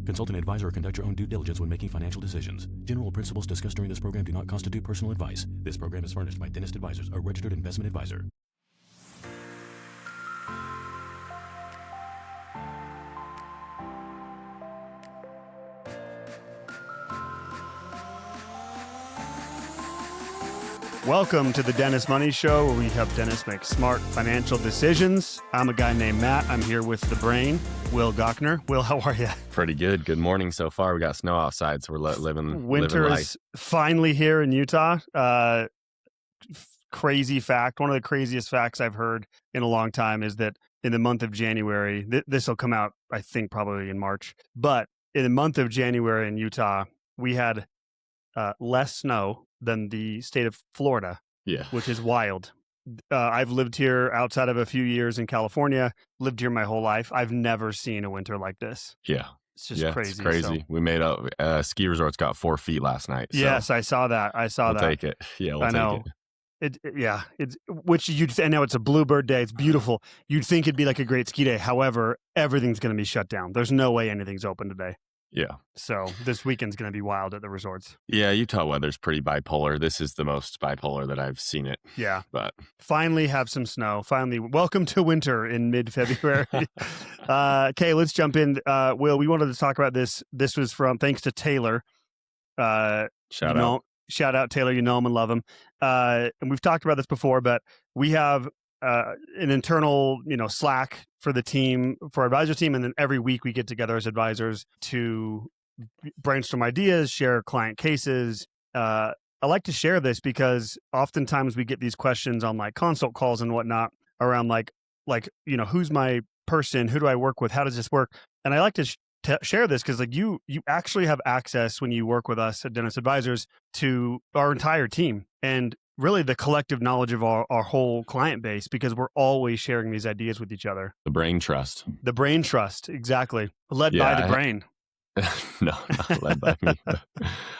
Consult an advisor or conduct your own due diligence when making financial decisions. General principles discussed during this program do not constitute personal advice. This program is furnished by Dentist Advisors, a registered investment advisor. Welcome to the Dentist Money Show, where we help dentists make smart financial decisions. I'm a guy named Matt. I'm here with the brain, Will Gochner. Will, how are you? Pretty good. Good morning so far. We got snow outside, so we're living Winter living life. is finally here in Utah. Crazy fact. One of the craziest facts I've heard in a long time is that in the month of January, this will come out, I think, probably in March. But in the month of January in Utah, we had less snow than the state of Florida, which is wild. I've lived here outside of a few years in California, lived here my whole life. I've never seen a winter like this. Yeah. It's just crazy. It's crazy. So. We made a ski resort's got 4 feet last night. So yes, I saw that. We'll take it. Yeah, we'll take it. It's which I know it's a bluebird day. It's beautiful. You'd think it'd be like a great ski day. However, everything's going to be shut down. There's no way anything's open today. Yeah. So this weekend's going to be wild at the resorts. Yeah, Utah weather's pretty bipolar. This is the most bipolar that I've seen it. Yeah. But finally have some snow. Finally, welcome to winter in mid-February. Okay, let's jump in. Will, we wanted to talk about this. This was thanks to Taylor. Shout out. Shout out, Taylor. You know him and love him. And we've talked about this before, but we have an internal, Slack for the team, for our advisor team. And then every week we get together as advisors to brainstorm ideas, share client cases. I like to share this because oftentimes we get these questions on like consult calls and whatnot around like, who's my person? Who do I work with? How does this work? And I like to share this because like you actually have access when you work with us at Dentist Advisors to our entire team and really the collective knowledge of our whole client base, because we're always sharing these ideas with each other. The brain trust. The brain trust, exactly. Led by the brain. No, not led by me.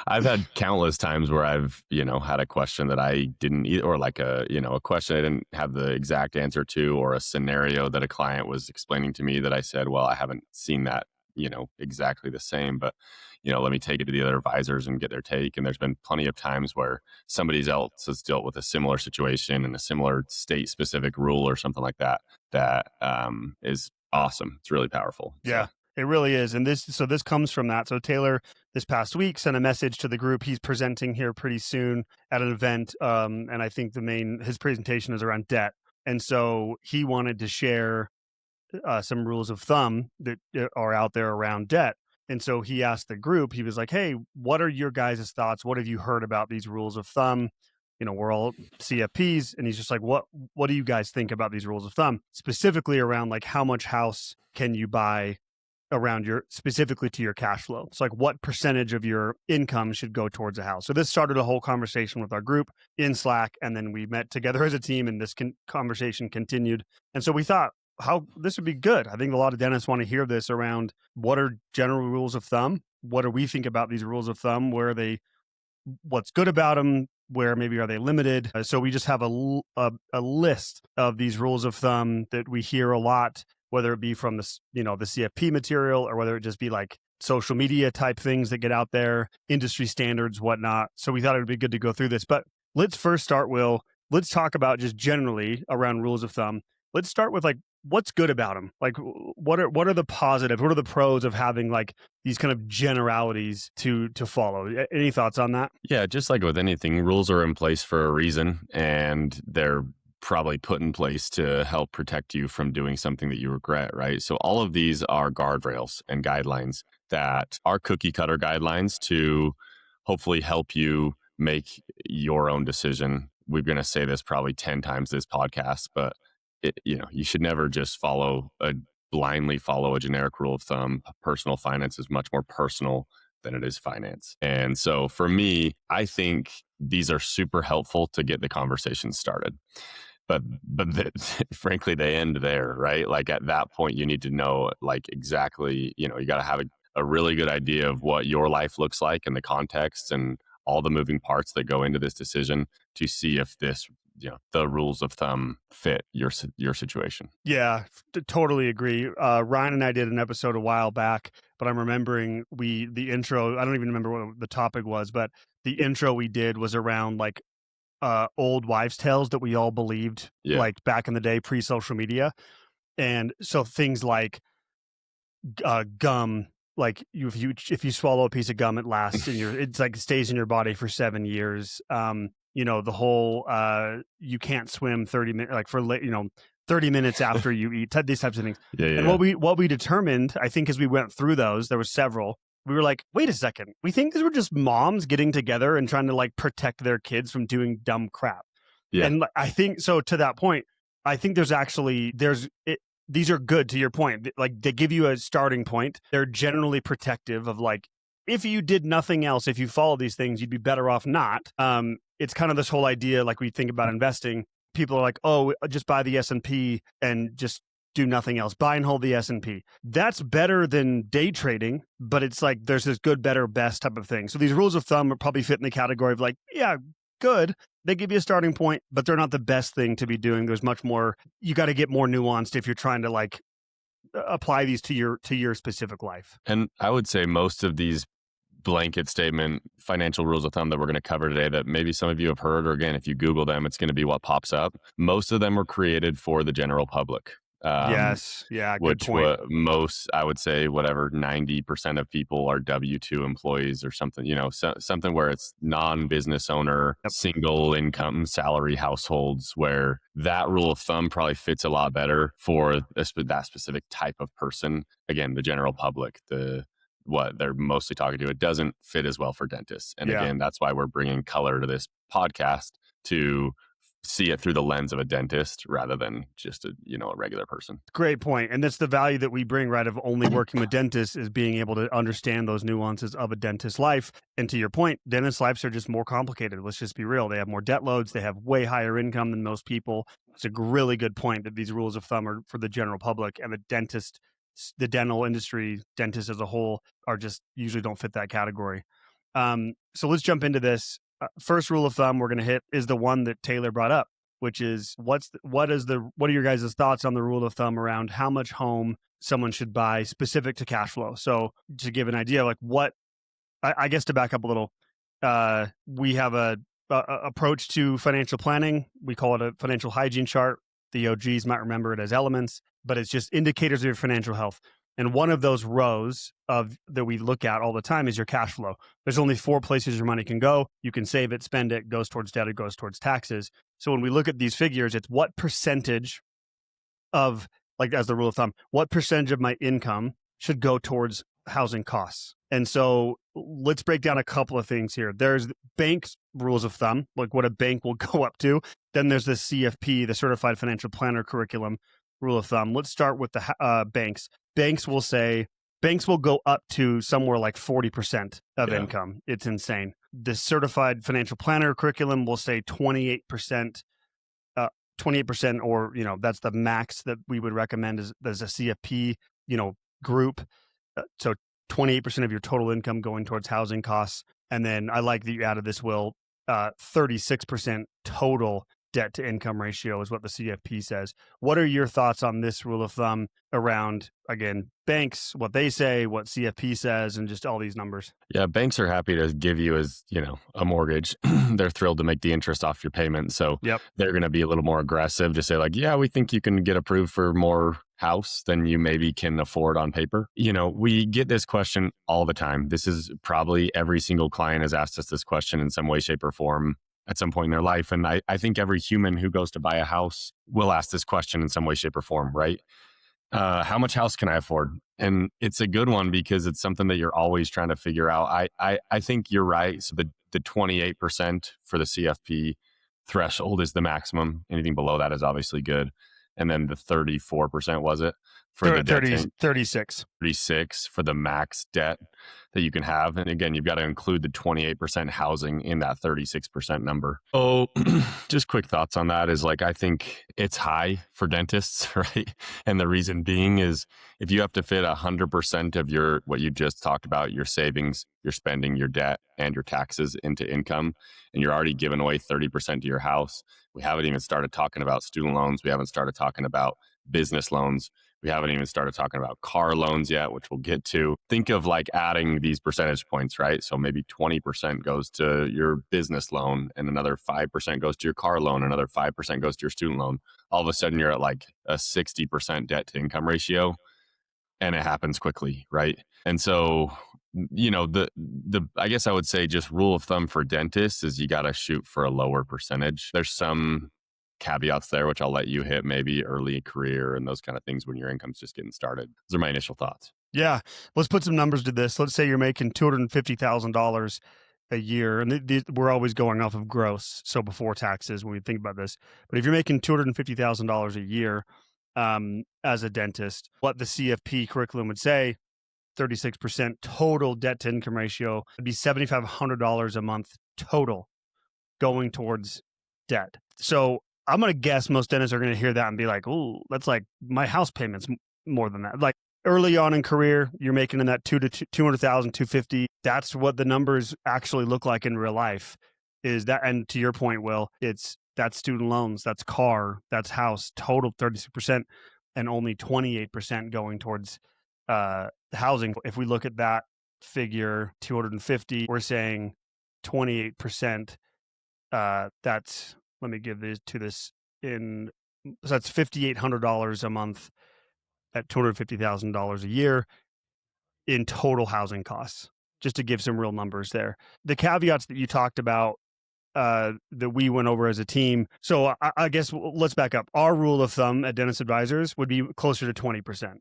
I've had countless times where I've, had a question that I didn't, or like a question I didn't have the exact answer to, or a scenario that a client was explaining to me that I said, well, I haven't seen that, exactly the same, but, let me take it to the other advisors and get their take. And there's been plenty of times where somebody else has dealt with a similar situation and a similar state specific rule or something like that, is awesome. It's really powerful. Yeah. So. It really is. And this comes from that. So Taylor this past week sent a message to the group. He's presenting here pretty soon at an event. And I think his presentation is around debt. And so he wanted to share some rules of thumb that are out there around debt. And so he asked the group, he was like, hey, what are your guys' thoughts? What have you heard about these rules of thumb? We're all CFPs. And he's just like, what do you guys think about these rules of thumb? Specifically around like how much house can you buy around specifically to your cash flow. So like what percentage of your income should go towards a house. So this started a whole conversation with our group in Slack. And then we met together as a team and this conversation continued. And so we thought how this would be good. I think a lot of dentists want to hear this around what are general rules of thumb? What do we think about these rules of thumb? What's good about them? Where maybe are they limited? So we just have a list of these rules of thumb that we hear a lot, whether it be from the CFP material or whether it just be like social media type things that get out there, industry standards, whatnot. So we thought it would be good to go through this. But let's first start, Will. Let's talk about just generally around rules of thumb. Let's start with like, what's good about them? Like, what are the positives? What are the pros of having like these kind of generalities to follow? Any thoughts on that? Yeah, just like with anything, rules are in place for a reason, and they're probably put in place to help protect you from doing something that you regret, right? So all of these are guardrails and guidelines that are cookie cutter guidelines to hopefully help you make your own decision. We're going to say this probably 10 times this podcast, but you should never just blindly follow a generic rule of thumb. Personal finance is much more personal than it is finance. And so for me, I think these are super helpful to get the conversation started. But frankly, they end there, right? Like at that point, you need to know like exactly, you got to have a really good idea of what your life looks like and the context and all the moving parts that go into this decision to see if this the rules of thumb fit your situation. Yeah, totally agree. Ryan and I did an episode a while back, but I'm remembering the intro. I don't even remember what the topic was, but the intro we did was around like old wives' tales that we all believed, like back in the day, pre-social media, and so things like gum. Like if you swallow a piece of gum, it lasts in it's like stays in your body for 7 years. The whole you can't swim 30 minutes, like for 30 minutes after you eat, these types of things. And what we determined, I think, as we went through those, there was several. We were like, wait a second, we think these were just moms getting together and trying to like protect their kids from doing dumb crap. Yeah. And I think so. To that point, I think these are good, to your point. Like, they give you a starting point. They're generally protective of, like, if you did nothing else, if you follow these things, you'd be better off not. It's kind of this whole idea, like we think about investing. People are like, oh, just buy the S&P and just do nothing else. Buy and hold the S&P. That's better than day trading, but it's like there's this good, better, best type of thing. So these rules of thumb are probably fit in the category of like, yeah, good. They give you a starting point, but they're not the best thing to be doing. There's much more. You got to get more nuanced if you're trying to like apply these to your specific life. And I would say most of these blanket statement financial rules of thumb that we're going to cover today, that maybe some of you have heard, or again, if you Google them, it's going to be what pops up. Most of them were created for the general public. Yes. Yeah. Good point. Most, I would say, whatever, 90% of people are W-2 employees or something, something where it's non-business owner, single income salary households, where that rule of thumb probably fits a lot better for that specific type of person. Again, the general public, what they're mostly talking to, it doesn't fit as well for dentists. And again, that's why we're bringing color to this podcast, to see it through the lens of a dentist rather than just a regular person. Great point. And that's the value that we bring, right, of only working with dentists, is being able to understand those nuances of a dentist's life. And to your point, dentists' lives are just more complicated. Let's just be real. They have more debt loads. They have way higher income than most people. It's a really good point that these rules of thumb are for the general public, and the dental industry, dentists as a whole, are just usually don't fit that category. So let's jump into this. First rule of thumb we're going to hit is the one that Taylor brought up, which is what are your guys' thoughts on the rule of thumb around how much home someone should buy specific to cash flow? So to give an idea, like I guess to back up a little, we have a approach to financial planning. We call it a financial hygiene chart. The OGs might remember it as elements, but it's just indicators of your financial health. And one of those rows that we look at all the time is your cash flow. There's only 4 places your money can go. You can save it, spend it, goes towards debt, it goes towards taxes. So when we look at these figures, it's what percentage of, like as the rule of thumb, what percentage of my income should go towards housing costs? And so let's break down a couple of things here. There's banks' rules of thumb, like what a bank will go up to. Then there's the CFP, the Certified Financial Planner Curriculum rule of thumb. Let's start with the banks. Banks will go up to somewhere like 40% of income. It's insane. The Certified Financial Planner Curriculum will say 28%, 28%, or, that's the max that we would recommend as a CFP, group. So 28% of your total income going towards housing costs. And then I like that you added this, Will, 36% total debt to income ratio is what the CFP says. What are your thoughts on this rule of thumb around, again, banks, what they say, what CFP says, and just all these numbers? Yeah, banks are happy to give you as, a mortgage. They're thrilled to make the interest off your payment. So they're going to be a little more aggressive to say like, yeah, we think you can get approved for more house than you maybe can afford on paper. We get this question all the time. This is probably every single client has asked us this question in some way, shape, or form at some point in their life. And I think every human who goes to buy a house will ask this question in some way, shape, or form, right? How much house can I afford? And it's a good one because it's something that you're always trying to figure out. I think you're right. So the 28% for the CFP threshold is the maximum. Anything below that is obviously good. And then the 34%, was it, for the debt 36. 36 for the max debt that you can have. And again, you've got to include the 28% housing in that 36% number. Oh, just quick thoughts on that is like, I think it's high for dentists, right? And the reason being is if you have to fit 100% of your, what you just talked about, your savings, your spending, your debt, and your taxes into income, and you're already giving away 30% to your house. We haven't even started talking about student loans. We haven't started talking about business loans. We haven't even started talking about car loans yet, which we'll get to. Think of like adding these percentage points, right? So maybe 20% goes to your business loan and another 5% goes to your car loan, another 5% goes to your student loan. All of a sudden you're at like a 60% debt to income ratio, and it happens quickly, right? And so, you know, the I guess I would say just rule of thumb for dentists is you got to shoot for a lower percentage. There's some caveats there, which I'll let you hit, maybe early career and those kind of things when your income's just getting started. Those are my initial thoughts. Yeah. Let's put some numbers to this. Let's say you're making $250,000 a year, and we're always going off of gross, so before taxes when we think about this. But if you're making $250,000 a year as a dentist, what the CFP curriculum would say, 36% total debt to income ratio would be $7,500 a month total going towards debt. So I'm going to guess most dentists are going to hear that and be like, "Oh, that's like my house payments more than that." Like early on in career, you're making in that 200,000, 250. That's what the numbers actually look like in real life. Is that, and to your point, Will, that's student loans, that's car, that's house, total 36%, and only 28% going towards housing. If we look at that figure, 250, we're saying 28%. That's, let me give this to this in, so that's $5,800 a month at $250,000 a year in total housing costs, just to give some real numbers there. The caveats that you talked about that we went over as a team. So I guess let's back up. Our rule of thumb at Dentist Advisors would be closer to 20%.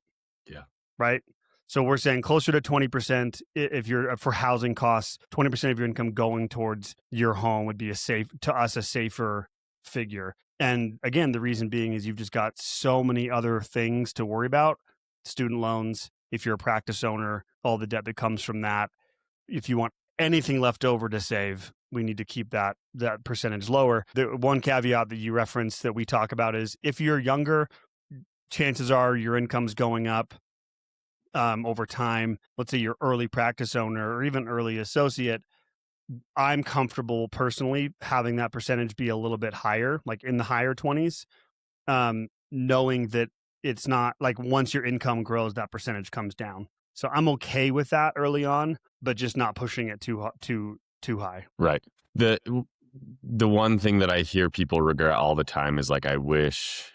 Yeah. Right? So we're saying closer to 20% if you're for housing costs, 20% of your income going towards your home would be a safer figure. And again, the reason being is you've just got so many other things to worry about. Student loans, if you're a practice owner, all the debt that comes from that. If you want anything left over to save, we need to keep that percentage lower. The one caveat that you referenced that we talk about is if you're younger, chances are your income's going up over time. Let's say you're early practice owner or even early associate. I'm comfortable personally having that percentage be a little bit higher, like in the higher 20s, knowing that it's not like once your income grows, that percentage comes down. So I'm okay with that early on, but just not pushing it too high. Right. The one thing that I hear people regret all the time is like, I wish,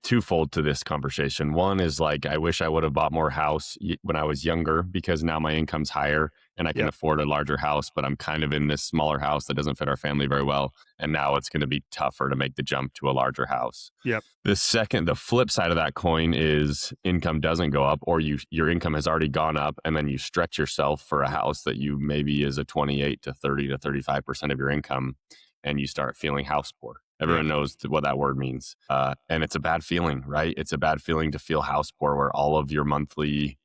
twofold to this conversation. One is like, I wish I would have bought more house when I was younger because now my income's higher and I can afford a larger house, but I'm kind of in this smaller house that doesn't fit our family very well. And now it's going to be tougher to make the jump to a larger house. Yep. The flip side of that coin is income doesn't go up, or your income has already gone up, and then you stretch yourself for a house that you maybe is a 28 to 30 to 35% of your income, and you start feeling house poor. Everyone knows what that word means. And it's a bad feeling, right? It's a bad feeling to feel house poor where all of your monthly,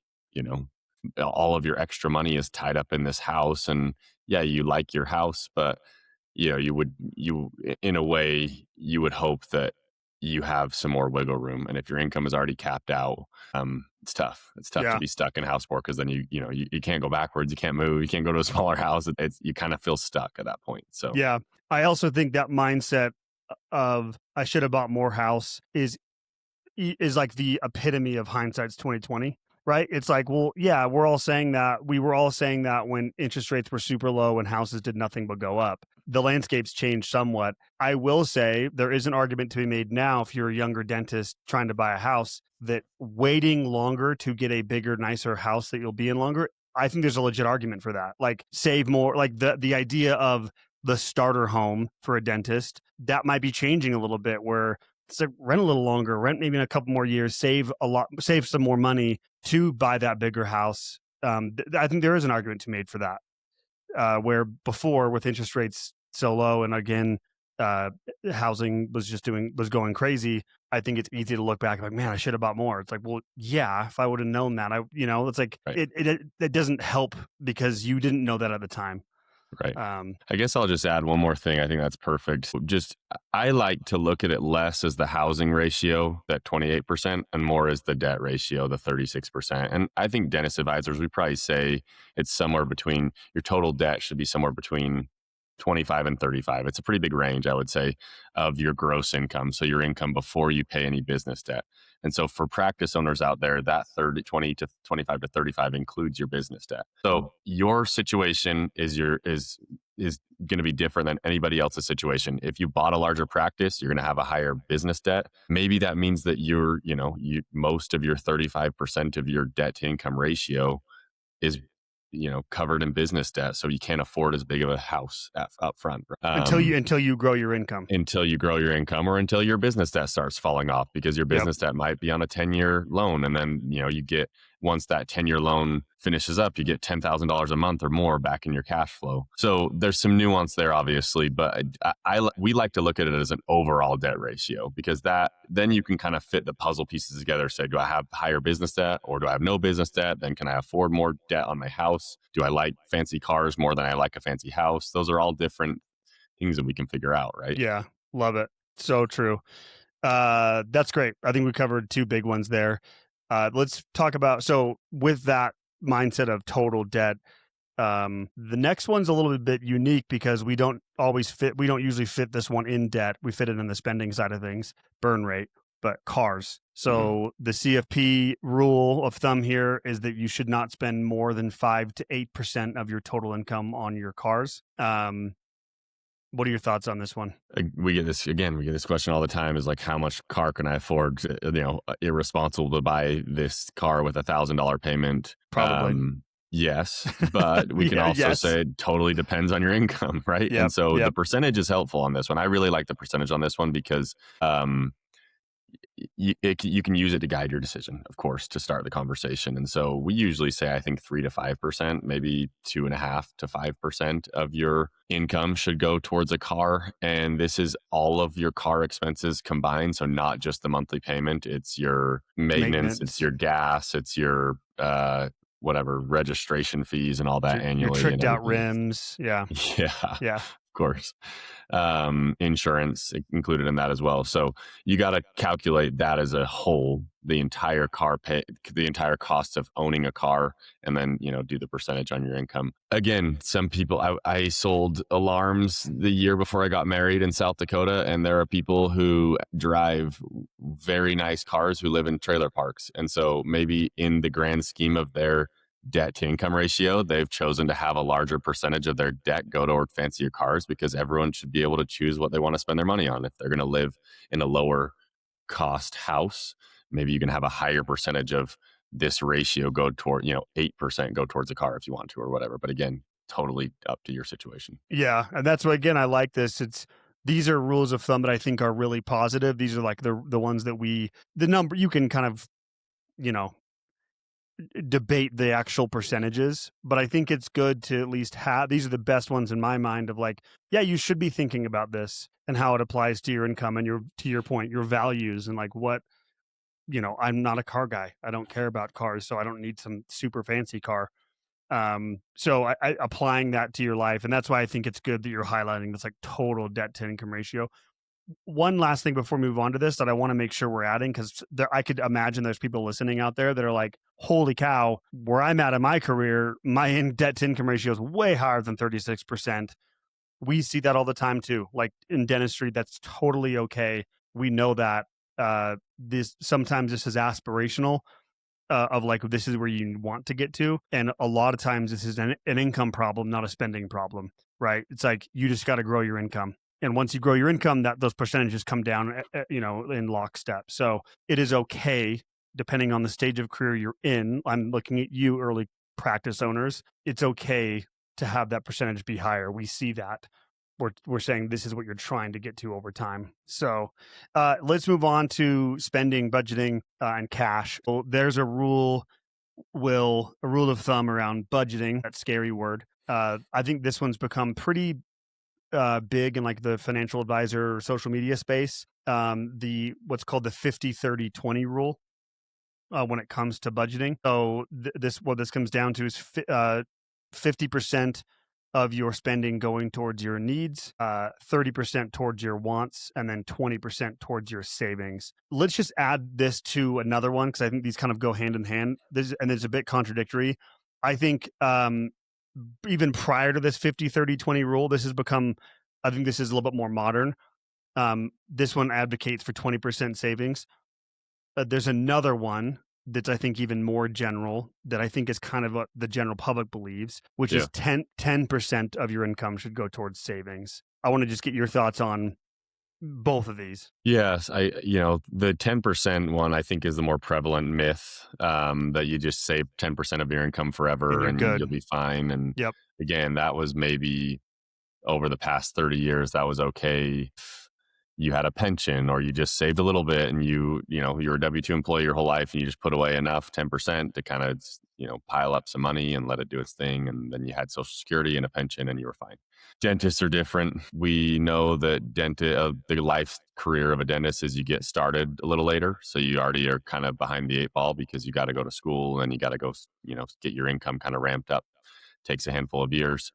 all of your extra money is tied up in this house. And yeah, you like your house, but in a way, you would hope that you have some more wiggle room. And if your income is already capped out, it's tough. It's tough to be stuck in house poor because then you can't go backwards. You can't move. You can't go to a smaller house. You kind of feel stuck at that point. So yeah, I also think that mindset of I should have bought more house is like the epitome of hindsight's 2020, right? It's like, well, yeah, we're all saying that. We were all saying that when interest rates were super low and houses did nothing but go up. The landscape's changed somewhat. I will say there is an argument to be made now if you're a younger dentist trying to buy a house that waiting longer to get a bigger, nicer house that you'll be in longer, I think there's a legit argument for that. Like save more, like the idea of the starter home for a dentist, that might be changing a little bit where it's like rent a little longer, rent maybe in a couple more years, save some more money to buy that bigger house. I think there is an argument to be made for that. Where before with interest rates so low, and again, housing was going crazy, I think it's easy to look back like, man, I should have bought more. It's like, well, yeah, if I would have known that, it's like Right. it doesn't help because you didn't know that at the time. Right. I guess I'll just add one more thing. I think that's perfect. Just, I like to look at it less as the housing ratio, that 28%, and more as the debt ratio, the 36%. And I think dentist advisors, we probably say it's somewhere between, your total debt should be somewhere between 25 and 35. It's a pretty big range, I would say, of your gross income. So your income before you pay any business debt. And so for practice owners out there, that 20 to 25 to 35 includes your business debt. So your situation is going to be different than anybody else's situation. If you bought a larger practice, you're going to have a higher business debt. Maybe that means that most of your 35% of your debt to income ratio is covered in business debt, so you can't afford as big of a house up front Until you grow your income. Until you grow your income, or until your business debt starts falling off, because your business debt might be on a 10-year loan, and then you get, once that 10-year loan finishes up, you get $10,000 a month or more back in your cash flow. So there's some nuance there, obviously, but we like to look at it as an overall debt ratio, because then you can kind of fit the puzzle pieces together. Say, do I have higher business debt, or do I have no business debt? Then can I afford more debt on my house? Do I like fancy cars more than I like a fancy house? Those are all different things that we can figure out, right? Yeah, love it. So true. That's great. I think we covered two big ones there. Let's talk about, so with that mindset of total debt, the next one's a little bit unique because we don't usually fit this one in debt. We fit it in the spending side of things, burn rate, but cars. So the CFP rule of thumb here is that you should not spend more than 5 to 8% of your total income on your cars. What are your thoughts on this one? We get this question all the time, is like, how much car can I afford? Irresponsible to buy this car with $1,000 payment. Probably. Yes, but we can also say it totally depends on your income, right? Yep, and so the percentage is helpful on this one. I really like the percentage on this one because you can use it to guide your decision, of course, to start the conversation. And so we usually say, I think 3 to 5%, maybe 2.5 to 5% of your income should go towards a car. And this is all of your car expenses combined. So not just the monthly payment, it's your maintenance. It's your gas, it's your whatever registration fees and all that annually. Your tricked out rims. Yeah. Of course. Insurance included in that as well. So you got to calculate that as a whole, the entire cost of owning a car, and then, do the percentage on your income. Again, some people, I sold alarms the year before I got married in South Dakota, and there are people who drive very nice cars who live in trailer parks. And so maybe in the grand scheme of their debt to income ratio, they've chosen to have a larger percentage of their debt go toward fancier cars, because everyone should be able to choose what they want to spend their money on. If they're going to live in a lower cost house, maybe you can have a higher percentage of this ratio go toward, 8% go towards a car if you want to, or whatever. But again, totally up to your situation. Yeah. And that's why, again, I like this. These are rules of thumb that I think are really positive. These are like the ones that the number, you can kind of, debate the actual percentages, but I think it's good to at least have, these are the best ones in my mind of like, yeah, you should be thinking about this and how it applies to your income and to your point, your values, and like what, I'm not a car guy. I don't care about cars, so I don't need some super fancy car. So I applying that to your life. And that's why I think it's good that you're highlighting this like total debt to income ratio. One last thing before we move on to this that I want to make sure we're adding, because I could imagine there's people listening out there that are like, holy cow, where I'm at in my career, my debt to income ratio is way higher than 36%. We see that all the time too. Like in dentistry, that's totally okay. We know that sometimes this is aspirational, of like, this is where you want to get to. And a lot of times this is an income problem, not a spending problem, right? It's like, you just got to grow your income. And once you grow your income, those percentages come down, in lockstep. So it is okay, depending on the stage of career you're in. I'm looking at you, early practice owners. It's okay to have that percentage be higher. We see that. We're saying this is what you're trying to get to over time. So let's move on to spending, budgeting, and cash. So there's a rule of thumb around budgeting. That scary word. I think this one's become pretty big in like the financial advisor social media space. The what's called the 50-30-20 rule when it comes to budgeting. So what this comes down to is 50% of your spending going towards your needs, 30% towards your wants, and then 20% towards your savings. Let's just add this to another one because I think these kind of go hand in hand. And it's a bit contradictory. I think even prior to this 50-30-20 rule, I think this is a little bit more modern. This one advocates for 20% savings. There's another one that's I think even more general that I think is kind of what the general public believes, which is 10% of your income should go towards savings. I want to just get your thoughts on both of these. Yes, the 10% one I think is the more prevalent myth, that you just save 10% of your income forever and you'll be fine. And again, that was maybe over the past 30 years, that was okay. You had a pension or you just saved a little bit and you're a W-2 employee your whole life and you just put away enough 10% to kind of, pile up some money and let it do its thing. And then you had Social Security and a pension and you were fine. Dentists are different. We know that the life career of a dentist is you get started a little later. So you already are kind of behind the eight ball because you got to go to school and you got to go, get your income kind of ramped up. Takes a handful of years.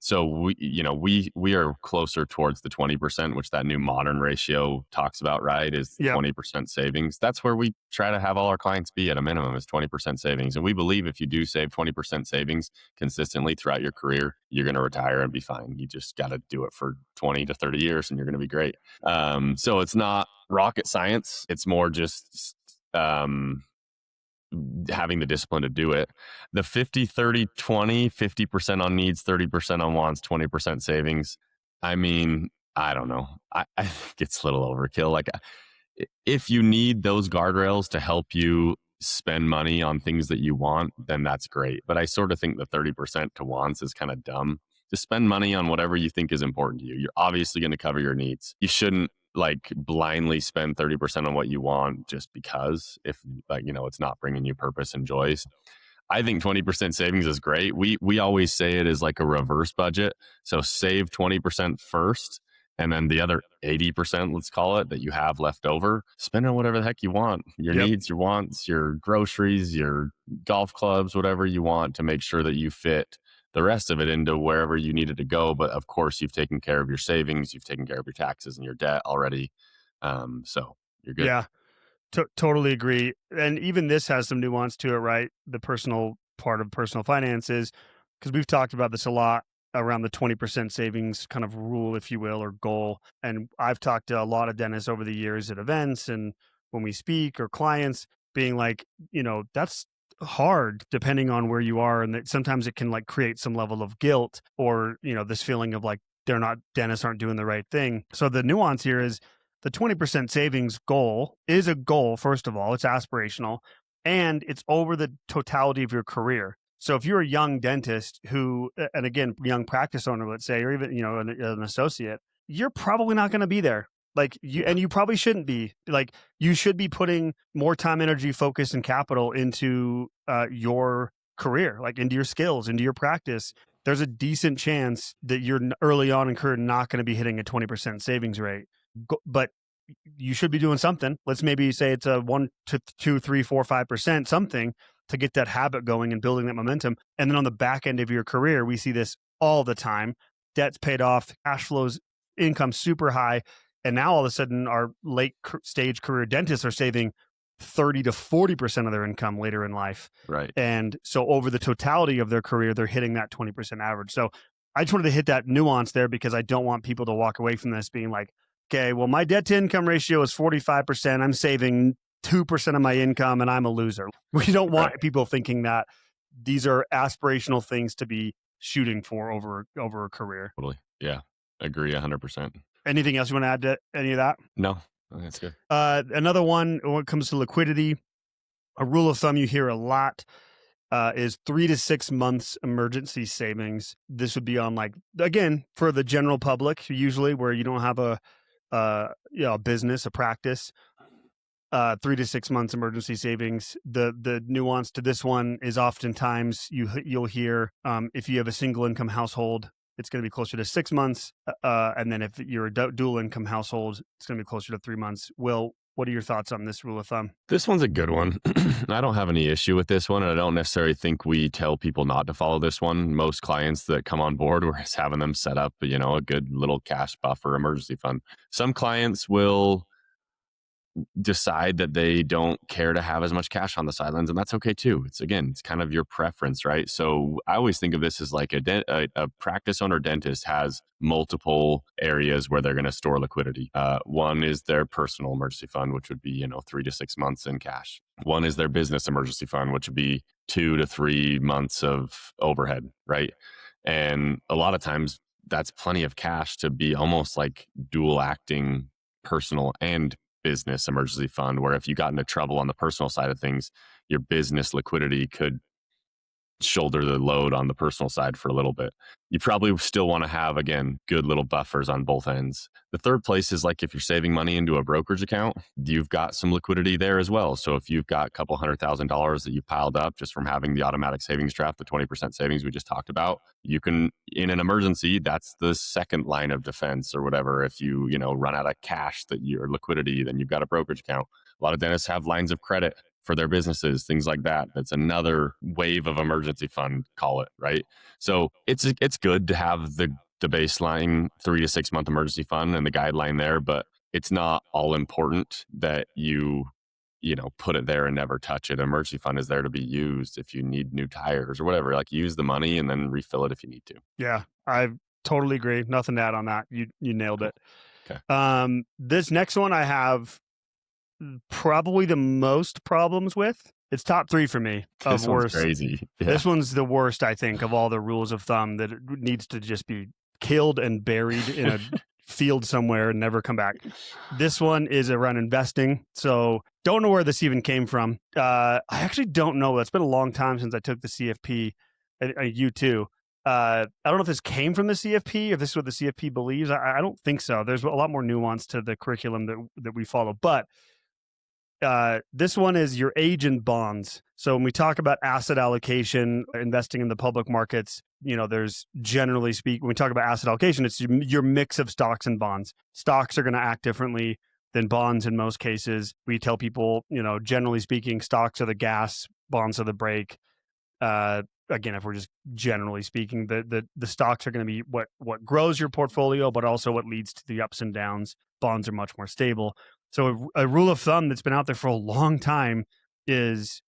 So we are closer towards the 20%, which that new modern ratio talks about, right? Is 20% savings. That's where we try to have all our clients be at a minimum is 20% savings. And we believe if you do save 20% savings consistently throughout your career, you're going to retire and be fine. You just got to do it for 20 to 30 years and you're going to be great. So it's not rocket science. It's more just, having the discipline to do it. The 50-30-20, 50% on needs, 30% on wants, 20% savings. I mean, I don't know. I think it's a little overkill. Like if you need those guardrails to help you spend money on things that you want, then that's great. But I sort of think the 30% to wants is kind of dumb. Just spend money on whatever you think is important to you. You're obviously going to cover your needs. You shouldn't blindly spend 30% on what you want just because if it's not bringing you purpose and joy. I think 20% savings is great. We always say it is like a reverse budget. So save 20% first and then the other 80%, let's call it, that you have left over, spend on whatever the heck you want. Your needs, your wants, your groceries, your golf clubs, whatever you want to make sure that you fit the rest of it into wherever you needed to go. But of course, you've taken care of your savings, you've taken care of your taxes and your debt already. So you're good. Yeah, totally agree. And even this has some nuance to it, right? The personal part of personal finances, because we've talked about this a lot around the 20% savings kind of rule, if you will, or goal. And I've talked to a lot of dentists over the years at events and when we speak or clients being like, that's hard depending on where you are, and that sometimes it can create some level of guilt or this feeling of dentists aren't doing the right thing. So the nuance here is the 20% savings goal is a goal. First of all, it's aspirational and it's over the totality of your career. So if you're a young dentist who, and again, young practice owner, let's say, or even an associate, you're probably not going to be there. And you probably shouldn't be. You should be putting more time, energy, focus, and capital into your career, into your skills, into your practice. There's a decent chance that you're early on in career not going to be hitting a 20% savings rate, but you should be doing something. Let's maybe say it's a 1 to 2, 3, 4, 5%, something to get that habit going and building that momentum. And then on the back end of your career, we see this all the time. Debt's paid off, cash flows, income super high. And now all of a sudden, our late stage career dentists are saving 30 to 40% of their income later in life. Right. And so over the totality of their career, they're hitting that 20% average. So I just wanted to hit that nuance there because I don't want people to walk away from this being like, okay, well, my debt to income ratio is 45%. I'm saving 2% of my income and I'm a loser. We don't want people thinking that these are aspirational things to be shooting for over a career. Totally. Yeah. Agree 100%. Anything else you want to add to any of that? No, that's good. Another one, when it comes to liquidity, a rule of thumb you hear a lot is 3 to 6 months emergency savings. This would be on again, for the general public, usually where you don't have a business, a practice. 3 to 6 months emergency savings. The nuance to this one is oftentimes you'll hear if you have a single income household, it's going to be closer to 6 months. And then if you're a dual income household, it's going to be closer to 3 months. Will, what are your thoughts on this rule of thumb? This one's a good one. I don't have any issue with this one. And I don't necessarily think we tell people not to follow this one. Most clients that come on board, we're just having them set up, a good little cash buffer emergency fund. Some clients will decide that they don't care to have as much cash on the sidelines, and that's okay too. It's kind of your preference, right? So I always think of this as like a practice owner dentist has multiple areas where they're going to store liquidity. One is their personal emergency fund, which would be 3 to 6 months in cash. One is their business emergency fund, which would be 2 to 3 months of overhead, right? And a lot of times that's plenty of cash to be almost like dual acting personal and business emergency fund, where if you got into trouble on the personal side of things, your business liquidity could shoulder the load on the personal side for a little bit. You probably still want to have, again, good little buffers on both ends. The third place is like if you're saving money into a brokerage account, you've got some liquidity there as well. So if you've got a couple $100,000 that you piled up just from having the automatic savings draft, the 20% savings we just talked about, you can, in an emergency, that's the second line of defense or whatever. If you, run out of cash, that your liquidity, then you've got a brokerage account. A lot of dentists have lines of credit for their businesses, things like that. That's another wave of emergency fund, call it, right? So it's good to have the baseline 3 to 6 month emergency fund and the guideline there, but it's not all important that you put it there and never touch it. An emergency fund is there to be used if you need new tires or whatever. Like, use the money and then refill it if you need to. Yeah, I totally agree. Nothing to add on that. You nailed it. Okay. This next one I have probably the most problems with. It's top 3 for me of This worst. one's crazy. Yeah. This one's the worst, I think, of all the rules of thumb, that it needs to just be killed and buried in a field somewhere and never come back. This one is around investing. So don't know where this even came from. I actually don't know. It's been a long time since I took the CFP. You too. I don't know if this came from the CFP, if this is what the CFP believes. I don't think so. There's a lot more nuance to the curriculum that we follow. But this one is your age in bonds. So when we talk about asset allocation, investing in the public markets, there's generally when we talk about asset allocation, it's your mix of stocks and bonds. Stocks are going to act differently than bonds in most cases. We tell people, generally speaking, stocks are the gas, bonds are the brake. Again, if we're just generally speaking, the stocks are going to be what grows your portfolio, but also what leads to the ups and downs. Bonds are much more stable. So a rule of thumb that's been out there for a long time is,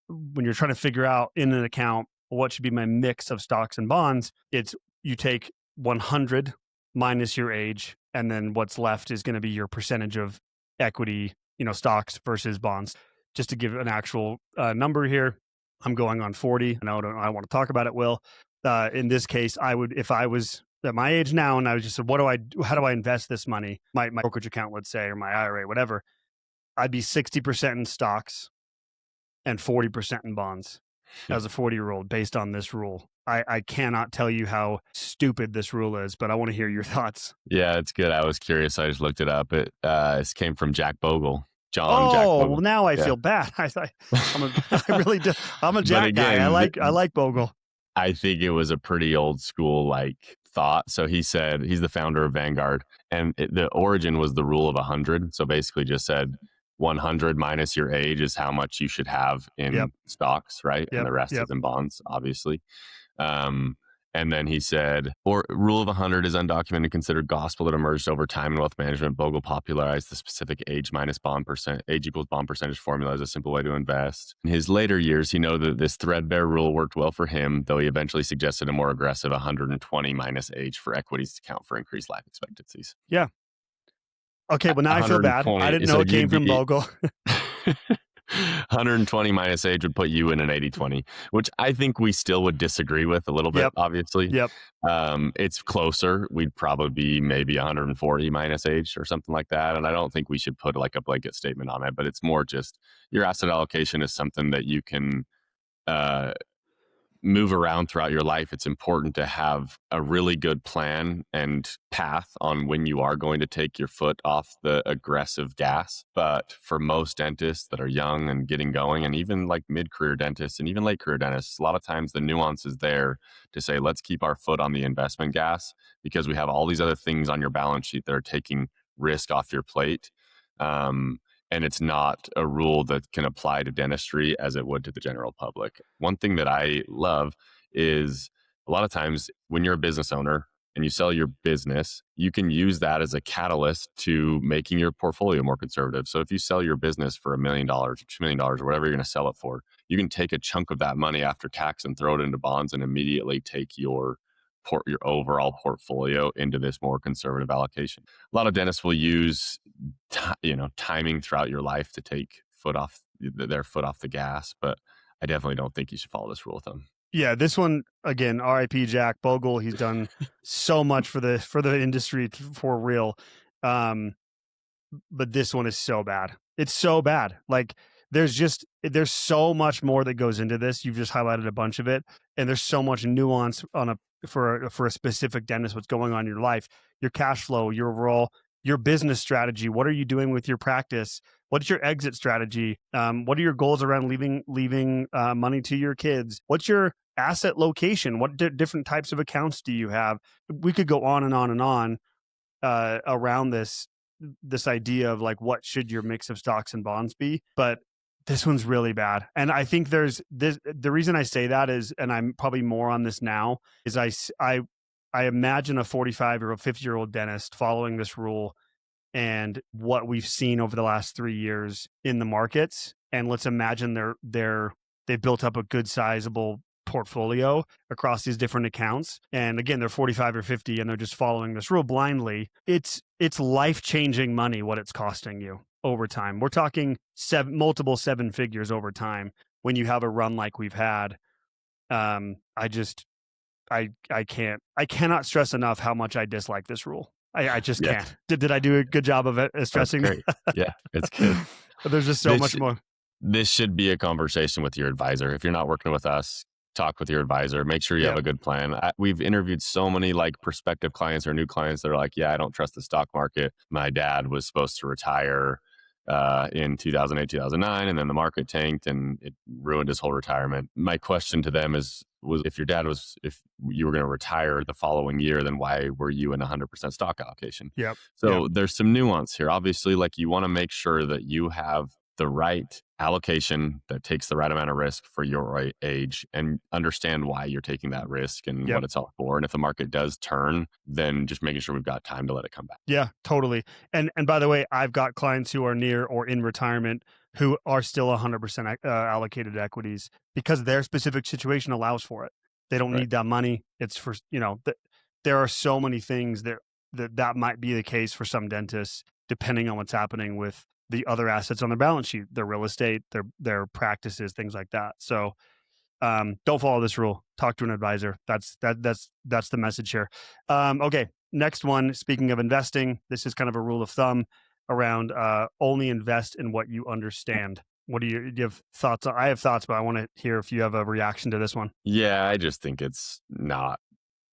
when you're trying to figure out in an account what should be my mix of stocks and bonds, it's you take 100 minus your age, and then what's left is going to be your percentage of equity, stocks versus bonds. Just to give an actual number here, I'm going on 40. And I want to talk about it, Will. In this case, I would, if I was at my age now and I was just said, how do I invest this money? My brokerage account, let's say, or my IRA, whatever, I'd be 60% in stocks and 40% in bonds as a 40-year-old based on this rule. I cannot tell you how stupid this rule is, but I want to hear your thoughts. Yeah, it's good. I was curious. I just looked it up. It came from Jack Bogle. Jack Bogle. Well, now I feel bad. I really do. I'm a Jack guy. I like Bogle. I think it was a pretty old school thought. So he said, he's the founder of Vanguard, and the origin was the rule of 100. So basically just said 100 minus your age is how much you should have in stocks, right? And the rest is in bonds, obviously. And then he said, or rule of 100 is undocumented, considered gospel that emerged over time in wealth management. Bogle popularized the specific age minus age equals bond percentage formula as a simple way to invest. In his later years, he noted that this threadbare rule worked well for him, though he eventually suggested a more aggressive 120 minus age for equities to count for increased life expectancies. Yeah. Okay, well, now I feel bad. I didn't know it came from Bogle. 120 minus age would put you in an 80-20, which I think we still would disagree with a little bit, obviously. It's closer. We'd probably be maybe 140 minus age or something like that. And I don't think we should put a blanket statement on it, but it's more just your asset allocation is something that you can move around throughout your life, it's important to have a really good plan and path on when you are going to take your foot off the aggressive gas. But for most dentists that are young and getting going, and even like mid-career dentists and even late career dentists, a lot of times the nuance is there to say, let's keep our foot on the investment gas because we have all these other things on your balance sheet that are taking risk off your plate. And it's not a rule that can apply to dentistry as it would to the general public. One thing that I love is a lot of times when you're a business owner and you sell your business, you can use that as a catalyst to making your portfolio more conservative. So if you sell your business for $1 million or $2 million or whatever you're going to sell it for, you can take a chunk of that money after tax and throw it into bonds and immediately take your overall portfolio into this more conservative allocation. A lot of dentists will use timing throughout your life to take their foot off the gas, but I definitely don't think you should follow this rule with them. Yeah, this one again, R.I.P. Jack Bogle. He's done so much for the industry for real, but this one is so bad. It's so bad. Like there's so much more that goes into this. You've just highlighted a bunch of it, and there's so much nuance for a specific dentist. What's going on in your life, your cash flow, your overall, your business strategy. What are you doing with your practice? What's your exit strategy? What are your goals around leaving money to your kids? What's your asset location? What different types of accounts do you have? We could go on and on and on around this idea of like, what should your mix of stocks and bonds be? But this one's really bad. And I think the reason I say that is, and I'm probably more on this now, is I imagine a 45-year-old, 50-year-old dentist following this rule and what we've seen over the last 3 years in the markets. And let's imagine they've built up a good sizable portfolio across these different accounts. And again, they're 45 or 50 and they're just following this rule blindly. It's life-changing money, what it's costing you over time. We're talking multiple seven figures over time when you have a run like we've had. I cannot stress enough how much I dislike this rule. I just can't. Did I do a good job of stressing that? Yeah, it's good. There's just so much more. This should be a conversation with your advisor. If you're not working with us, talk with your advisor. Make sure you have a good plan. We've interviewed so many like prospective clients or new clients that are like, yeah, I don't trust the stock market. My dad was supposed to retire in 2008, 2009, and then the market tanked and it ruined his whole retirement. My question to them was if you were going to retire the following year, then why were you in 100% stock allocation? Yep. So there's some nuance here. Obviously, like you want to make sure that you have the right allocation that takes the right amount of risk for your age and understand why you're taking that risk and what it's all for. And if the market does turn, then just making sure we've got time to let it come back. Yeah, totally. And by the way, I've got clients who are near or in retirement who are still 100% allocated to equities because their specific situation allows for it. They don't need that money. It's for, there are so many things that might be the case for some dentists, depending on what's happening with the other assets on their balance sheet, their real estate, their practices, things like that. So don't follow this rule. Talk to an advisor. That's the message here. Okay, next one. Speaking of investing, this is kind of a rule of thumb around only invest in what you understand. Do you have thoughts? I have thoughts, but I want to hear if you have a reaction to this one. Yeah, I just think it's not.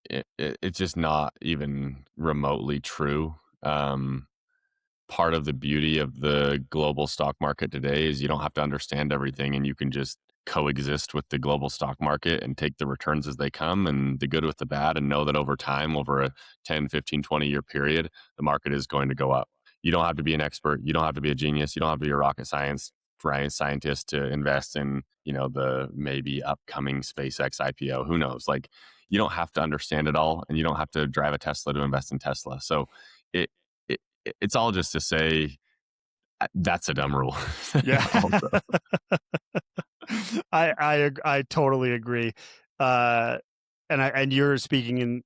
It's just not even remotely true. Part of the beauty of the global stock market today is you don't have to understand everything and you can just coexist with the global stock market and take the returns as they come and the good with the bad and know that over time, over a 10, 15, 20-year period, the market is going to go up. You don't have to be an expert. You don't have to be a genius. You don't have to be a rocket scientist to invest in, the maybe upcoming SpaceX IPO. Who knows? Like, you don't have to understand it all and you don't have to drive a Tesla to invest in Tesla. So it's all just to say that's a dumb rule. Yeah. I totally agree. And you're speaking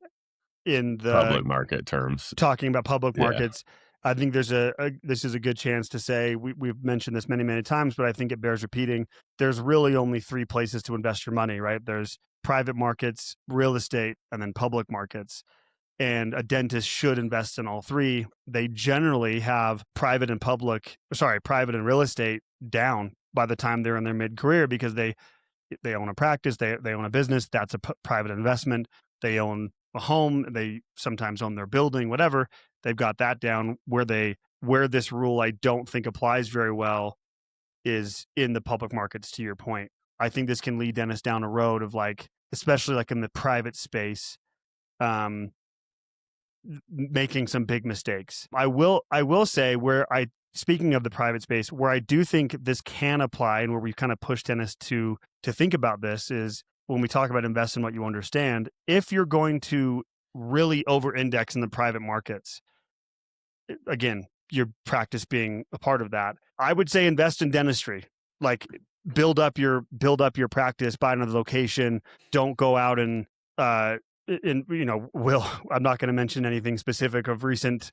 in the public market terms, talking about public markets. I think this is a good chance to say we've mentioned this many, many times, but I think it bears repeating. There's really only three places to invest your money, right? There's private markets, real estate, and then public markets. And a dentist should invest in all three. They generally have private and real estate down by the time they're in their mid-career because they they own a practice, they own a business, that's a private investment. They own a home, they sometimes own their building, whatever. They've got that down. Where this rule I don't think applies very well is in the public markets, to your point. I think this can lead dentists down a road of especially in the private space, making some big mistakes. I will say speaking of the private space, where I do think this can apply and where we kind of push dentists to think about this is when we talk about invest in what you understand. If you're going to really over index in the private markets, again, your practice being a part of that, I would say invest in dentistry. Build up your practice, buy another location. Don't go out and Will, I'm not going to mention anything specific of recent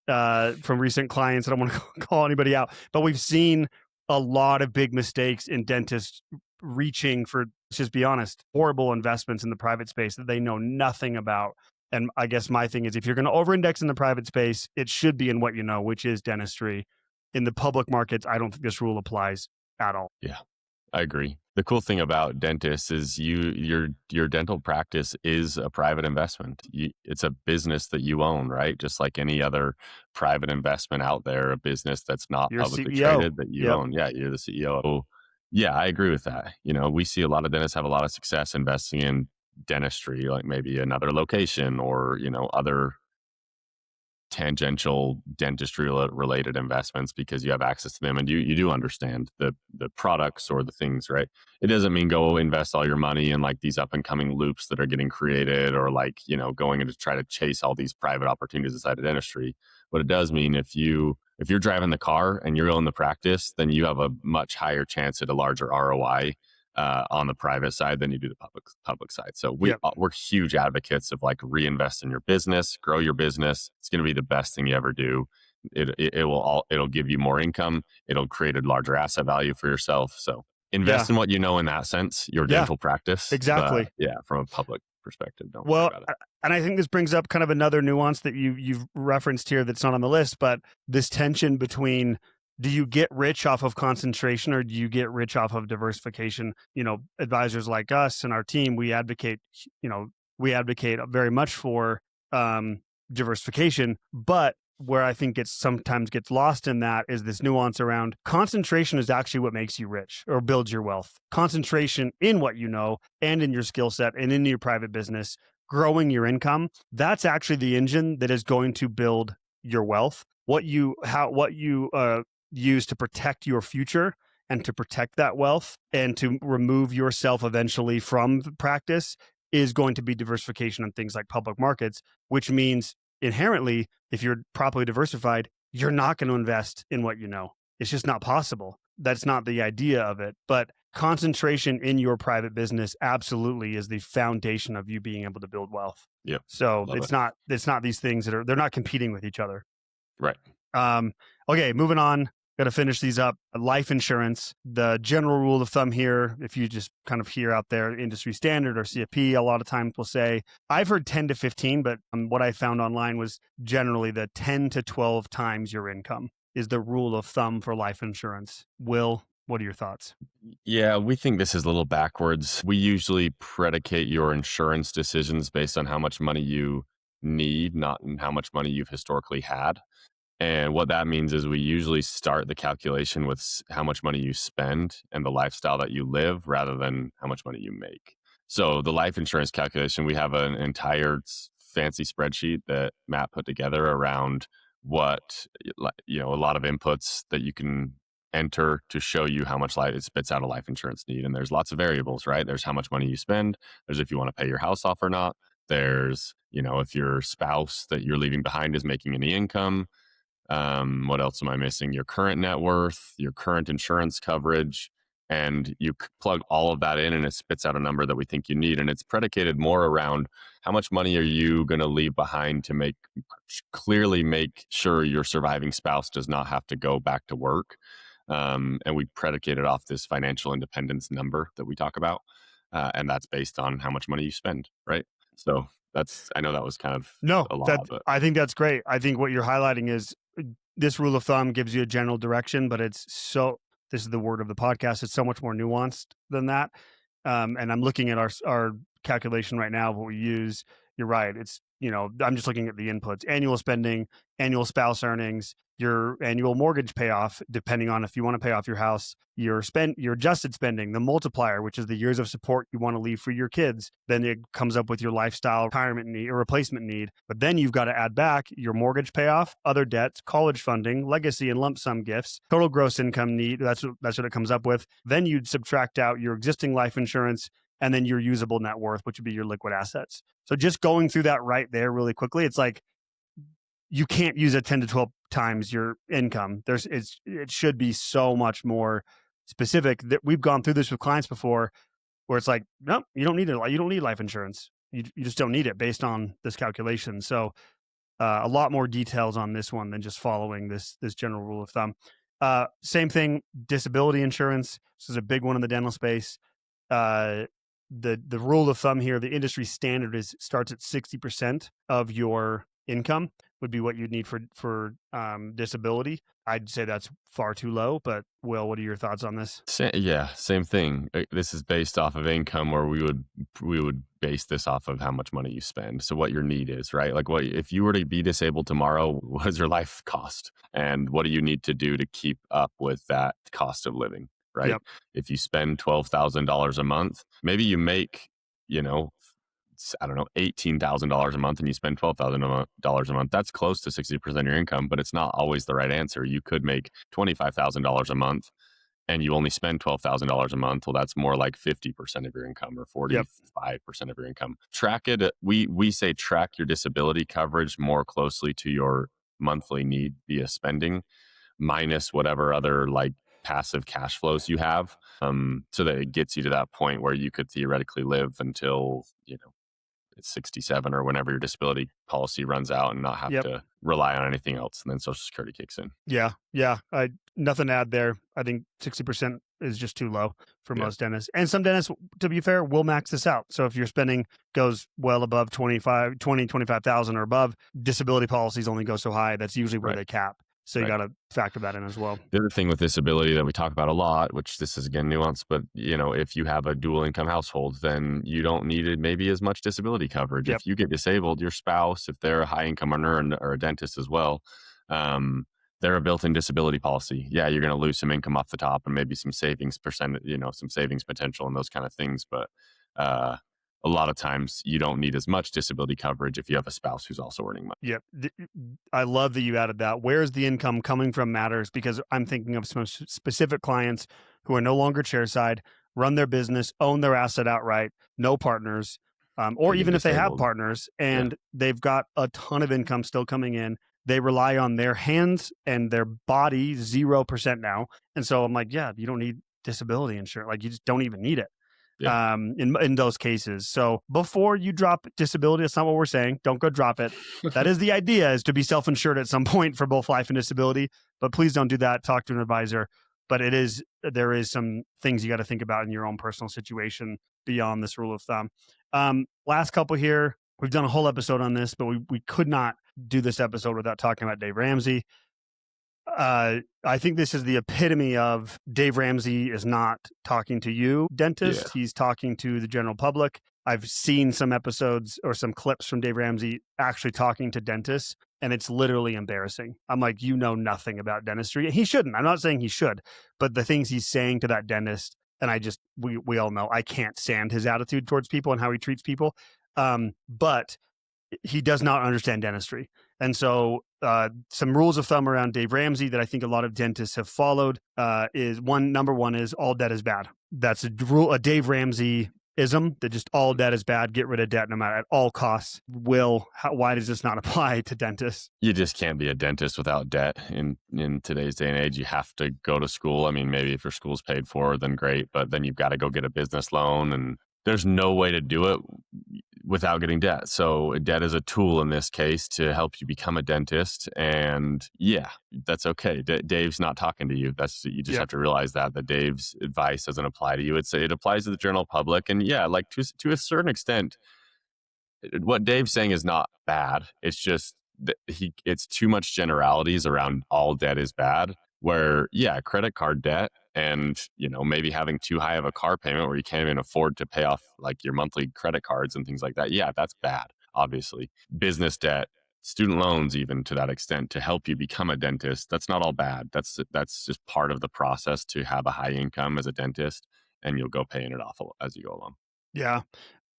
from recent clients. I don't want to call anybody out, but we've seen a lot of big mistakes in dentists reaching for, let's just be honest, horrible investments in the private space that they know nothing about. And I guess my thing is, if you're going to over-index in the private space, it should be in what you know, which is dentistry. In the public markets, I don't think this rule applies at all. Yeah, I agree. The cool thing about dentists is your dental practice is a private investment. It's a business that you own, right? Just like any other private investment out there, a business that's not You're publicly CEO. traded that you own. Yeah, you're the CEO. So, yeah, I agree with that. We see a lot of dentists have a lot of success investing in dentistry, like maybe another location or, other tangential dentistry related investments because you have access to them and you do understand the products or the things, right? It doesn't mean go invest all your money in these up and coming loops that are getting created or going in to try to chase all these private opportunities inside of dentistry. What it does mean, if you're driving the car and you're in the practice, then you have a much higher chance at a larger ROI on the private side than you do the public side. So we're huge advocates of reinvest in your business, grow your business. It's going to be the best thing you ever do. It'll give you more income. It'll create a larger asset value for yourself. So invest in what you know in that sense, your dental practice. Exactly. But, from a public perspective, don't worry about it. And I think this brings up kind of another nuance that you've referenced here that's not on the list, but this tension between, do you get rich off of concentration or do you get rich off of diversification? Advisors like us and our team, we advocate very much for diversification, but where I think sometimes gets lost in that is this nuance around concentration is actually what makes you rich or builds your wealth. Concentration in what you know and in your skill set and in your private business, growing your income, that's actually the engine that is going to build your wealth. What you use to protect your future and to protect that wealth and to remove yourself eventually from the practice is going to be diversification on things like public markets, which means inherently, if you're properly diversified, you're not going to invest in what you know. It's just not possible. That's not the idea of it. But concentration in your private business absolutely is the foundation of you being able to build wealth. Yep. So it's not these things they're not competing with each other. Right. Okay, moving on. Got to finish these up. Life insurance, the general rule of thumb here, if you just kind of hear out there industry standard or CFP, a lot of times will say, I've heard 10 to 15, but what I found online was generally the 10 to 12 times your income is the rule of thumb for life insurance. Will, what are your thoughts? Yeah, we think this is a little backwards. We usually predicate your insurance decisions based on how much money you need, not in how much money you've historically had. And what that means is we usually start the calculation with how much money you spend and the lifestyle that you live rather than how much money you make. So the life insurance calculation, we have an entire fancy spreadsheet that Matt put together around what, a lot of inputs that you can enter to show you how much it spits out a life insurance need. And there's lots of variables, right? There's how much money you spend. There's if you want to pay your house off or not. There's, if your spouse that you're leaving behind is making any income. What else am I missing? Your current net worth, your current insurance coverage, and you plug all of that in and it spits out a number that we think you need. And it's predicated more around how much money are you going to leave behind to clearly make sure your surviving spouse does not have to go back to work. And we predicate it off this financial independence number that we talk about. And that's based on how much money you spend, right? So I know that was kind of a lot. But I think that's great. I think what you're highlighting is this rule of thumb gives you a general direction, but this is the word of the podcast. It's so much more nuanced than that. And I'm looking at our calculation right now of what we use. You're right. It's, I'm just looking at the inputs: annual spending, annual spouse earnings, your annual mortgage payoff, depending on if you want to pay off your house, your adjusted spending, the multiplier, which is the years of support you want to leave for your kids. Then it comes up with your lifestyle retirement need or replacement need. But then you've got to add back your mortgage payoff, other debts, college funding, legacy and lump sum gifts, total gross income need. That's what it comes up with. Then you'd subtract out your existing life insurance and then your usable net worth, which would be your liquid assets. So just going through that right there really quickly, it's like you can't use it 10 to 12 times your income. It should be so much more specific. That we've gone through this with clients before where it's like, no, you don't need it. You don't need life insurance. You just don't need it based on this calculation. So a lot more details on this one than just following this general rule of thumb. Same thing, disability insurance. This is a big one in the dental space. The rule of thumb here, the industry standard starts at 60% of your income would be what you'd need for disability. I'd say that's far too low, but Will, what are your thoughts on this? Same thing. This is based off of income, or we would base this off of how much money you spend. So what your need is, right? Like, what if you were to be disabled tomorrow? What does your life cost, and what do you need to do to keep up with that cost of living? Right. Yep. If you spend $12,000 a month, maybe you make, I don't know, $18,000 a month, and you spend $12,000 a month. That's close to 60% of your income, but it's not always the right answer. You could make $25,000 a month and you only spend $12,000 a month. Well, that's more like 50% of your income, or 45% of your income. Track it. We say track your disability coverage more closely to your monthly need via spending, minus whatever other like passive cash flows you have, so that it gets you to that point where you could theoretically live until, it's 67 or whenever your disability policy runs out, and not have to rely on anything else. And then Social Security kicks in. Yeah. Nothing to add there. I think 60% is just too low for most dentists. And some dentists, to be fair, will max this out. So if your spending goes well above 25,000 or above, disability policies only go so high. That's usually where they cap. So you got to factor that in as well. The other thing with disability that we talk about a lot, which this is again nuanced, but if you have a dual income household, then you don't need maybe as much disability coverage. If you get disabled, your spouse, if they're a high income earner or a dentist as well, they're a built-in disability policy. Yeah, you're going to lose some income off the top and maybe some savings some savings potential and those kind of things. But a lot of times you don't need as much disability coverage if you have a spouse who's also earning money. Yep. I love that you added that. Where's the income coming from matters, because I'm thinking of some specific clients who are no longer chairside, run their business, own their asset outright, no partners, or even if they have partners and they've got a ton of income still coming in, they rely on their hands and their body 0% now. And so I'm like, you don't need disability insurance. Like, you just don't even need it. In those cases. So before you drop disability, that's not what we're saying. Don't go drop it. That is the idea, is to be self-insured at some point for both life and disability, but please don't do that. Talk to an advisor. But there is some things you got to think about in your own personal situation beyond this rule of thumb. Last couple here, we've done a whole episode on this, but we could not do this episode without talking about Dave Ramsey. I think this is the epitome of Dave Ramsey is not talking to you, dentist. Yeah. He's talking to the general public. I've seen some episodes or some clips from Dave Ramsey actually talking to dentists, and it's literally embarrassing. I'm like, you know nothing about dentistry. He shouldn't. I'm not saying he should, but the things he's saying to that dentist, and we all know I can't stand his attitude towards people and how he treats people. But he does not understand dentistry. And so some rules of thumb around Dave Ramsey that I think a lot of dentists have followed number one is all debt is bad. That's a Dave Ramsey ism, that just all debt is bad. Get rid of debt no matter, at all costs. Why does this not apply to dentists? You just can't be a dentist without debt in today's day and age. You have to go to school. I mean, maybe if your school's paid for, then great, but then you've got to go get a business loan, and there's no way to do it without getting debt. So debt is a tool in this case to help you become a dentist. And that's okay. Dave's not talking to you. You just have to realize that Dave's advice doesn't apply to you. It applies to the general public. And like to a certain extent, what Dave's saying is not bad. It's just that it's too much generalities around all debt is bad. where, yeah, credit card debt and, maybe having too high of a car payment where you can't even afford to pay off like your monthly credit cards and things like that. Yeah, that's bad, obviously. Business debt, student loans, even to that extent, to help you become a dentist. That's not all bad. That's just part of the process to have a high income as a dentist, and you'll go paying it off as you go along. Yeah.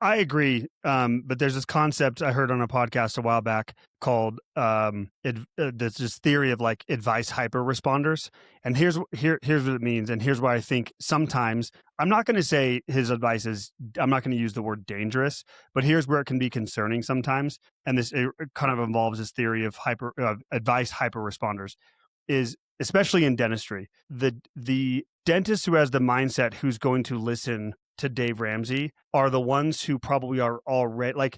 I agree, but there's this concept I heard on a podcast a while back called there's this theory of like advice hyper responders, and here's what it means, and here's why I think sometimes I'm not going to say his advice is I'm not going to use the word dangerous, but here's where it can be concerning sometimes, and it kind of involves this theory of advice hyper responders, is especially in dentistry, the dentist who has the mindset who's going to listen to Dave Ramsey are the ones who probably are already like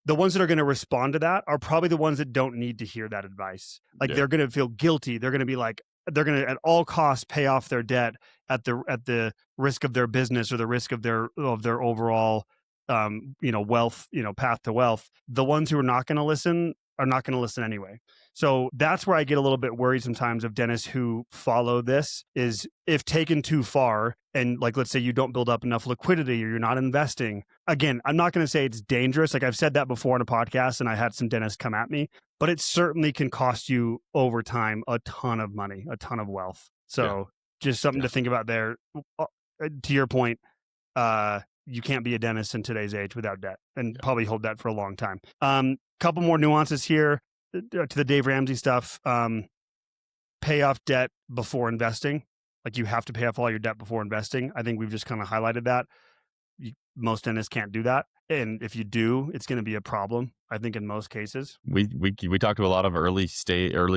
the ones that are going to respond to that are probably the ones that don't need to hear that advice. Like they're going to feel guilty. They're going to be like, they're going to at all costs pay off their debt at the risk of their business or the risk of their overall wealth, path to wealth. The ones who are not going to listen are not going to listen anyway. So that's where I get a little bit worried sometimes of dentists who follow this, is if taken too far, and like, let's say you don't build up enough liquidity or you're not investing. Again, I'm not going to say it's dangerous. Like I've said that before on a podcast and I had some dentists come at me, but it certainly can cost you over time a ton of money, a ton of wealth. So just something to think about there. To your point, you can't be a dentist in today's age without debt, and probably hold that for a long time. Couple more nuances here to the Dave Ramsey stuff. Pay off debt before investing. Like you have to pay off all your debt before investing. I think we've just kind of highlighted that. Most dentists can't do that. And if you do, it's going to be a problem, I think, in most cases. We talked to a lot of early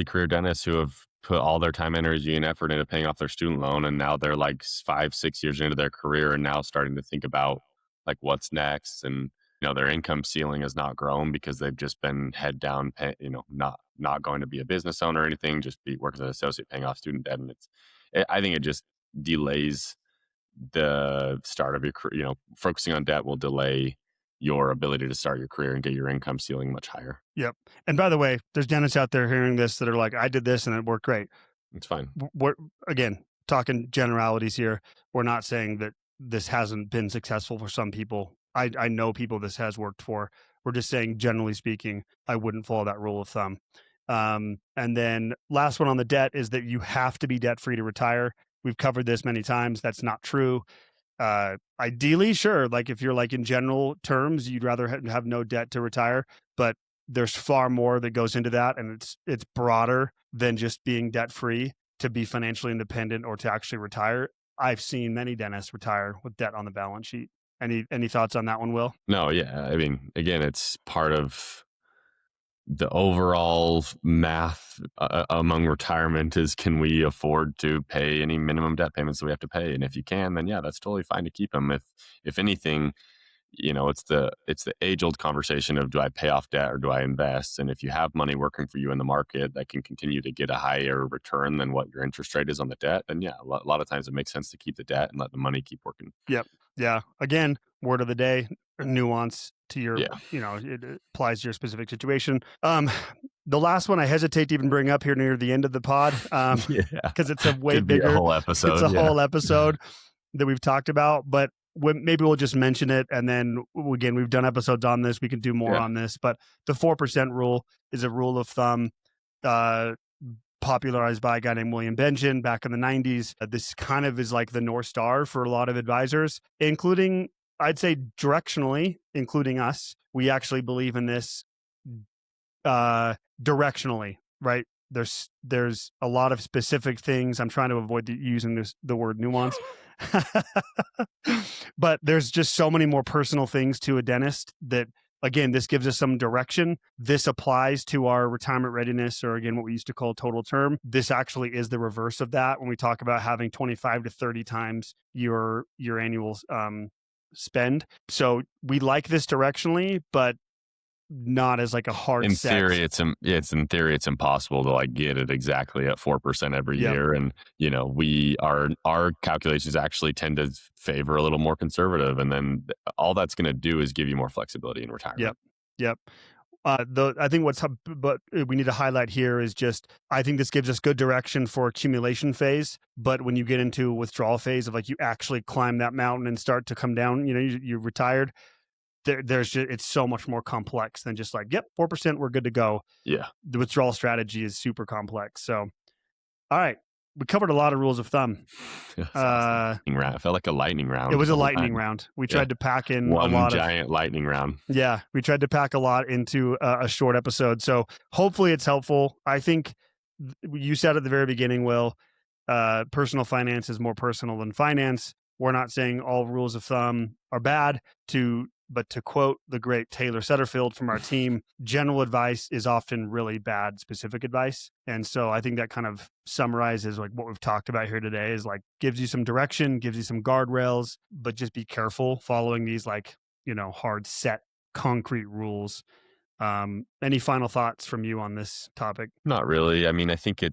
career dentists who have put all their time, energy, and effort into paying off their student loan, and now they're like 5-6 years into their career and now starting to think about like what's next. And their income ceiling has not grown because they've just been head down, not going to be a business owner or anything, just be working as an associate, paying off student debt. And I think it just delays the start of your career. Focusing on debt will delay your ability to start your career and get your income ceiling much higher. Yep. And by the way, there's dentists out there hearing this that are like, I did this and it worked great. It's fine. We're, again, talking generalities here. We're not saying that this hasn't been successful for some people. I know people this has worked for. We're just saying, generally speaking, I wouldn't follow that rule of thumb. And then last one on the debt is that you have to be debt free to retire. We've covered this many times. That's not true. Ideally, sure. Like if you're like in general terms, you'd rather have no debt to retire, but there's far more that goes into that. And it's broader than just being debt free to be financially independent or to actually retire. I've seen many dentists retire with debt on the balance sheet. Any thoughts on that one, Will? No, yeah. I mean, again, it's part of the overall math among retirement is, can we afford to pay any minimum debt payments that we have to pay? And if you can, then yeah, that's totally fine to keep them. If anything, it's the age old conversation of, do I pay off debt or do I invest? And if you have money working for you in the market that can continue to get a higher return than what your interest rate is on the debt, then yeah, a lot of times it makes sense to keep the debt and let the money keep working. Yep. Yeah. Again, word of the day, nuance to your, it applies to your specific situation. The last one I hesitate to even bring up here near the end of the pod, because it's a way bigger whole episode. It's a whole episode that we've talked about, but maybe we'll just mention it. And then again, we've done episodes on this. We can do more on this, but the 4% rule is a rule of thumb, popularized by a guy named William Benjamin back in the 90s. This kind of is like the North Star for a lot of advisors, including, I'd say directionally, including us. We actually believe in this directionally, right? There's a lot of specific things. I'm trying to avoid using the word nuance. But there's just so many more personal things to a dentist that, again, this gives us some direction. This applies to our retirement readiness, or again, what we used to call total term. This actually is the reverse of that when we talk about having 25 to 30 times your annual spend. So we like this directionally, but not as like a hard in set. Theory, in theory it's impossible to like get it exactly at 4% every year. And our calculations actually tend to favor a little more conservative, and then all that's going to do is give you more flexibility in retirement. Yep. I think but we need to highlight here is just, I think this gives us good direction for accumulation phase. But when you get into withdrawal phase of like you actually climb that mountain and start to come down, you're retired. There's just, it's so much more complex than just like, yep, 4%, we're good to go. Yeah. The withdrawal strategy is super complex. So, all right, we covered a lot of rules of thumb. It felt like a lightning round. It was a lightning round. We tried to pack in one a lot giant lightning round. Yeah, we tried to pack a lot into a short episode. So hopefully it's helpful. I think you said at the very beginning, Will, personal finance is more personal than finance. We're not saying all rules of thumb are bad, but to quote the great Taylor Setterfield from our team, general advice is often really bad specific advice. And so I think that kind of summarizes like what we've talked about here today is like gives you some direction, gives you some guardrails, but just be careful following these like, hard set concrete rules. Any final thoughts from you on this topic? Not really. I mean, I think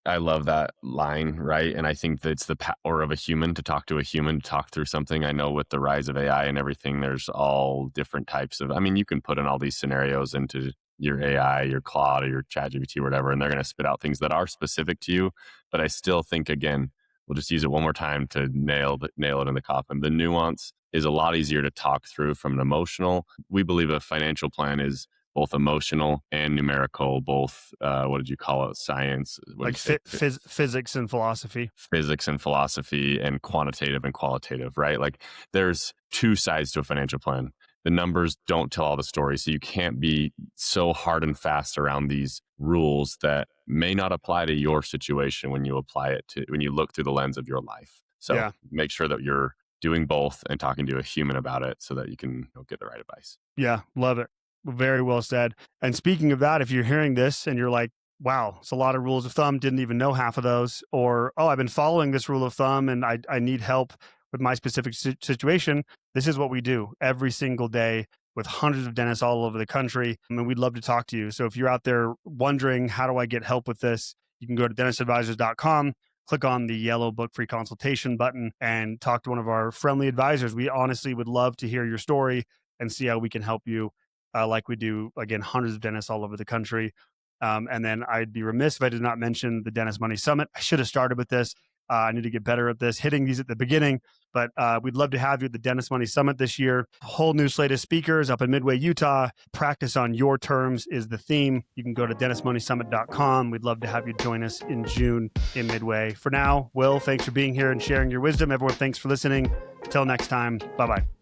I love that line, right? And I think that it's the power of a human to talk to a human, to talk through something. I know with the rise of AI and everything, there's all different types of, you can put in all these scenarios into your AI, your Claude, or your ChatGPT, or whatever, and they're going to spit out things that are specific to you. But I still think, again, we'll just use it one more time to nail it in the coffin. The nuance is a lot easier to talk through from an emotional. We believe a financial plan is both emotional and numerical, both, what did you call it? Science? Like physics and philosophy. Physics and philosophy and quantitative and qualitative, right? Like there's two sides to a financial plan. The numbers don't tell all the stories. So you can't be so hard and fast around these rules that may not apply to your situation when you when you look through the lens of your life. So make sure that you're doing both and talking to a human about it so that you can get the right advice. Yeah, love it. Very well said. And speaking of that, if you're hearing this and you're like, wow, it's a lot of rules of thumb, didn't even know half of those, or, oh, I've been following this rule of thumb and I need help with my specific situation, this is what we do every single day with hundreds of dentists all over the country. And we'd love to talk to you. So if you're out there wondering, how do I get help with this? You can go to dentistadvisors.com, click on the yellow book free consultation button and talk to one of our friendly advisors. We honestly would love to hear your story and see how we can help you. Like we do, again, hundreds of dentists all over the country. And then I'd be remiss if I did not mention the Dentist Money Summit. I should have started with this. I need to get better at this, hitting these at the beginning. But we'd love to have you at the Dentist Money Summit this year. A whole new slate of speakers up in Midway, Utah. Practice on your terms is the theme. You can go to dentistmoneysummit.com. We'd love to have you join us in June in Midway. For now, Will, thanks for being here and sharing your wisdom. Everyone, thanks for listening. Until next time, bye-bye.